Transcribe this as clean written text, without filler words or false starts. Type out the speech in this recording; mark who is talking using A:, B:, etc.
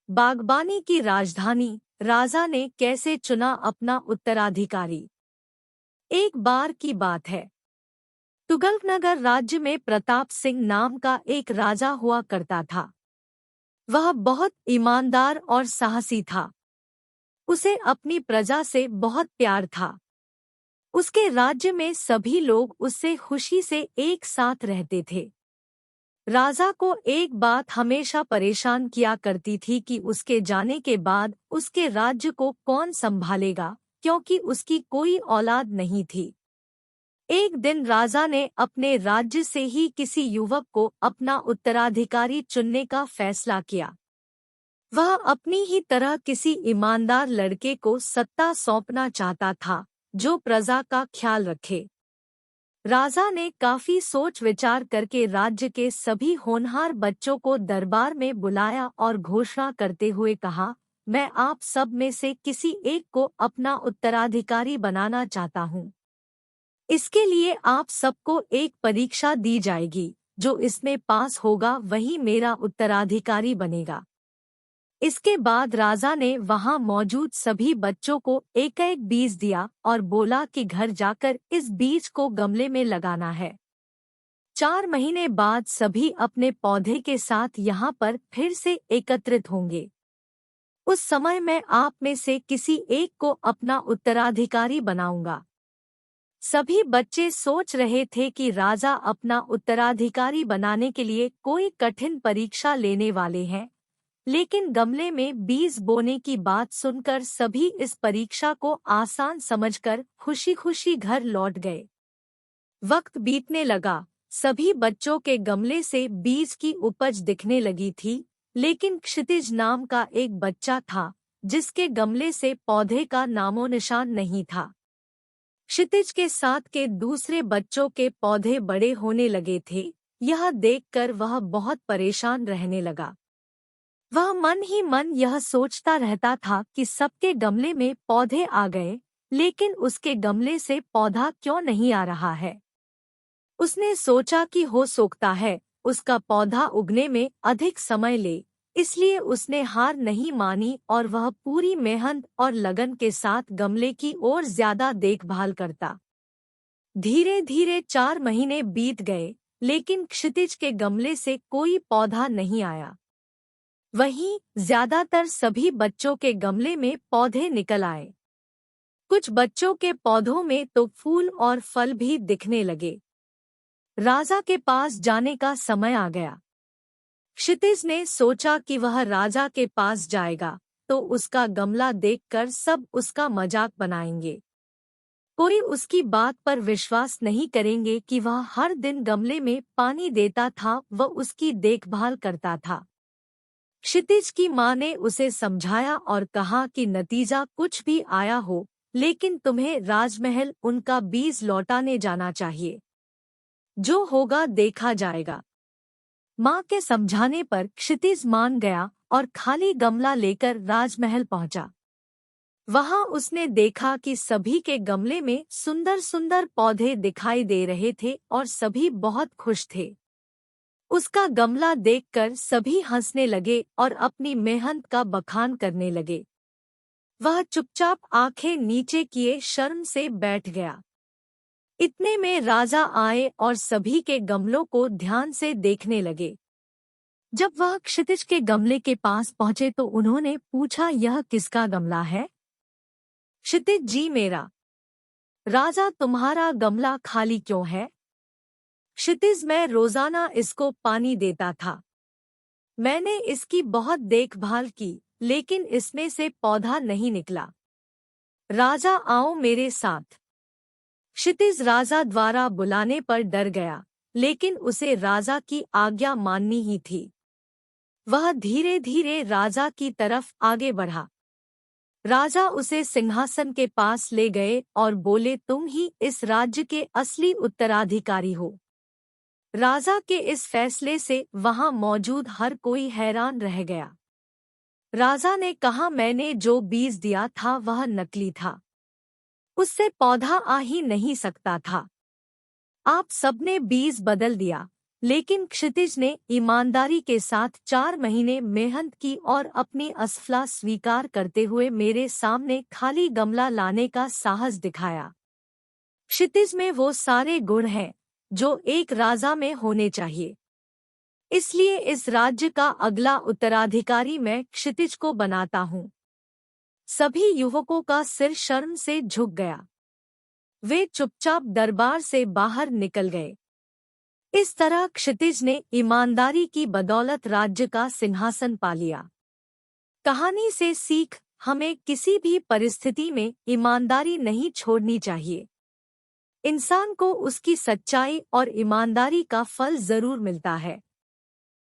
A: बागबानी की राजधानी राजा ने कैसे चुना अपना उत्तराधिकारी। एक बार की बात है, तुगलकनगर राज्य में प्रताप सिंह नाम का एक राजा हुआ करता था। वह बहुत ईमानदार और साहसी था। उसे अपनी प्रजा से बहुत प्यार था। उसके राज्य में सभी लोग उससे खुशी से एक साथ रहते थे। राजा को एक बात हमेशा परेशान किया करती थी कि उसके जाने के बाद उसके राज्य को कौन संभालेगा, क्योंकि उसकी कोई औलाद नहीं थी। एक दिन राजा ने अपने राज्य से ही किसी युवक को अपना उत्तराधिकारी चुनने का फैसला किया। वह अपनी ही तरह किसी ईमानदार लड़के को सत्ता सौंपना चाहता था, जो प्रजा का ख्याल रखे। राजा ने काफी सोच विचार करके राज्य के सभी होनहार बच्चों को दरबार में बुलाया और घोषणा करते हुए कहा, मैं आप सब में से किसी एक को अपना उत्तराधिकारी बनाना चाहता हूँ। इसके लिए आप सबको एक परीक्षा दी जाएगी, जो इसमें पास होगा वही मेरा उत्तराधिकारी बनेगा। इसके बाद राजा ने वहां मौजूद सभी बच्चों को एक एक बीज दिया और बोला कि घर जाकर इस बीज को गमले में लगाना है। 4 महीने बाद सभी अपने पौधे के साथ यहाँ पर फिर से एकत्रित होंगे। उस समय मैं आप में से किसी एक को अपना उत्तराधिकारी बनाऊंगा। सभी बच्चे सोच रहे थे कि राजा अपना उत्तराधिकारी बनाने के लिए कोई कठिन परीक्षा लेने वाले हैं, लेकिन गमले में बीज बोने की बात सुनकर सभी इस परीक्षा को आसान समझकर खुशी खुशी घर लौट गए। वक्त बीतने लगा, सभी बच्चों के गमले से बीज की उपज दिखने लगी थी, लेकिन क्षितिज नाम का एक बच्चा था, जिसके गमले से पौधे का नामो निशान नहीं था। क्षितिज के साथ के दूसरे बच्चों के पौधे बड़े होने लगे थे। यह देखकर वह बहुत परेशान रहने लगा। वह मन ही मन यह सोचता रहता था कि सबके गमले में पौधे आ गए, लेकिन उसके गमले से पौधा क्यों नहीं आ रहा है। उसने सोचा कि हो सकता है उसका पौधा उगने में अधिक समय ले, इसलिए उसने हार नहीं मानी और वह पूरी मेहनत और लगन के साथ गमले की ओर ज्यादा देखभाल करता। धीरे धीरे 4 महीने बीत गए, लेकिन क्षितिज के गमले से कोई पौधा नहीं आया। वहीं ज्यादातर सभी बच्चों के गमले में पौधे निकल आए। कुछ बच्चों के पौधों में तो फूल और फल भी दिखने लगे। राजा के पास जाने का समय आ गया। क्षितिज ने सोचा कि वह राजा के पास जाएगा तो उसका गमला देखकर सब उसका मजाक बनाएंगे। कोई उसकी बात पर विश्वास नहीं करेंगे कि वह हर दिन गमले में पानी देता था व उसकी देखभाल करता था। क्षितिज की माँ ने उसे समझाया और कहा कि नतीजा कुछ भी आया हो, लेकिन तुम्हें राजमहल उनका बीज लौटाने जाना चाहिए। जो होगा देखा जाएगा। माँ के समझाने पर क्षितिज मान गया और खाली गमला लेकर राजमहल पहुंचा। वहां उसने देखा कि सभी के गमले में सुंदर सुंदर पौधे दिखाई दे रहे थे और सभी बहुत खुश थे। उसका गमला देखकर सभी हंसने लगे और अपनी मेहनत का बखान करने लगे। वह चुपचाप आंखें नीचे किए शर्म से बैठ गया। इतने में राजा आए और सभी के गमलों को ध्यान से देखने लगे। जब वह क्षितिज के गमले के पास पहुंचे तो उन्होंने पूछा, यह किसका गमला है? क्षितिज जी मेरा। राजा तुम्हारा गमला खाली क्यों है? क्षितिज मैं रोजाना इसको पानी देता था। मैंने इसकी बहुत देखभाल की, लेकिन इसमें से पौधा नहीं निकला। राजा आओ मेरे साथ। क्षितिज राजा द्वारा बुलाने पर डर गया, लेकिन उसे राजा की आज्ञा माननी ही थी। वह धीरे धीरे राजा की तरफ आगे बढ़ा। राजा उसे सिंहासन के पास ले गए और बोले, तुम ही इस राज्य के असली उत्तराधिकारी हो। राजा के इस फैसले से वहां मौजूद हर कोई हैरान रह गया। राजा ने कहा, मैंने जो बीज दिया था वह नकली था। उससे पौधा आ ही नहीं सकता था। आप सबने बीज बदल दिया, लेकिन क्षितिज ने ईमानदारी के साथ 4 महीने मेहनत की और अपनी असफलता स्वीकार करते हुए मेरे सामने खाली गमला लाने का साहस दिखाया। क्षितिज में वो सारे गुण हैं जो एक राजा में होने चाहिए। इसलिए इस राज्य का अगला उत्तराधिकारी मैं क्षितिज को बनाता हूँ। सभी युवकों का सिर शर्म से झुक गया। वे चुपचाप दरबार से बाहर निकल गए। इस तरह क्षितिज ने ईमानदारी की बदौलत राज्य का सिंहासन पा लिया। कहानी से सीख, हमें किसी भी परिस्थिति में ईमानदारी नहीं छोड़नी चाहिए। इंसान को उसकी सच्चाई और ईमानदारी का फल जरूर मिलता है।